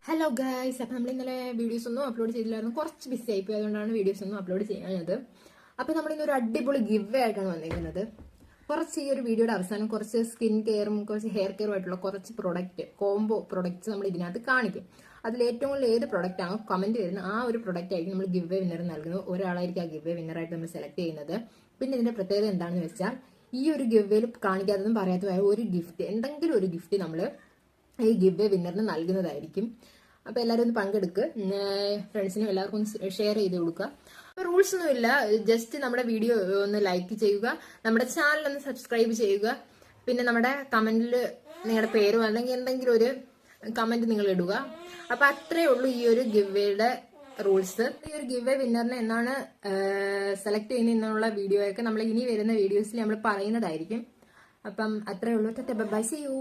Hello guys, അപ്പം നമ്മൾ ഇന്നലെ വീഡിയോസ് ഒന്നും അപ്ലോഡ് ചെയ്തില്ലായിരുന്നു. കുറച്ച് ബിസി ആയിപ്പോയി, അതുകൊണ്ടാണ് വീഡിയോസ് ഒന്നും അപ്ലോഡ് ചെയ്യാഞ്ഞത്. അപ്പം നമ്മൾ ഇന്നൊരു അടിപൊളി ഗിവ് ആയിട്ടാണ് വന്നിരിക്കുന്നത്. കുറച്ച് ഈ ഒരു വീഡിയോയുടെ അവസാനം കുറച്ച് സ്കിൻ കെയറും കുറച്ച് ഹെയർ കെയറും ആയിട്ടുള്ള കുറച്ച് കോംബോ പ്രൊഡക്ട്സ് നമ്മൾ ഇതിനകത്ത് കാണിക്കും. അതിൽ ഏറ്റവും കൂടുതൽ ഏത് പ്രൊഡക്റ്റ് ആണോ കമന്റ് വരുന്ന ആ ഒരു പ്രൊഡക്റ്റ് ആയിരിക്കും നമ്മൾ ഗിവ് വിന്നർ നൽകുന്നത്. ഒരാളായിരിക്കും ആ ഗിവ് വിന്നറായിട്ട് നമ്മൾ സെലക്ട് ചെയ്യുന്നത്. പിന്നെ ഇതിന്റെ പ്രത്യേകത എന്താണെന്ന് വെച്ചാൽ, ഈ ഒരു ഗിവേയിൽ കാണിക്കാത്തതും പറയാത്തതുമായ ഒരു ഗിഫ്റ്റ്, എന്തെങ്കിലും ഒരു ഗിഫ്റ്റ് നമ്മൾ ഈ ഗിവ് വിന്നറിന് നൽകുന്നതായിരിക്കും. അപ്പൊ എല്ലാവരും ഒന്ന് പങ്കെടുക്കുക, ഫ്രണ്ട്സിനും എല്ലാവർക്കും ഒന്ന് ഷെയർ ചെയ്ത് കൊടുക്കുക. റൂൾസ് ഒന്നുമില്ല, ജസ്റ്റ് നമ്മുടെ വീഡിയോ ഒന്ന് ലൈക്ക് ചെയ്യുക, നമ്മുടെ ചാനൽ ഒന്ന് സബ്സ്ക്രൈബ് ചെയ്യുക, പിന്നെ നമ്മുടെ കമന്റിൽ നിങ്ങളുടെ പേരും അല്ലെങ്കിൽ എന്തെങ്കിലും ഒരു കമന്റ് നിങ്ങൾ ഇടുക. അപ്പൊ അത്രേ ഉള്ളൂ ഈ ഒരു ഗിവേയുടെ റൂൾസ്. ഈ ഒരു ഗിവ് വിന്നറിനെ എന്നാണ് സെലക്ട് ചെയ്യുന്നത് എന്നുള്ള വീഡിയോ ഒക്കെ നമ്മൾ ഇനി വരുന്ന വീഡിയോസിൽ നമ്മൾ പറയുന്നതായിരിക്കും. അപ്പം അത്രേ ഉള്ളൂ. Bye, see U.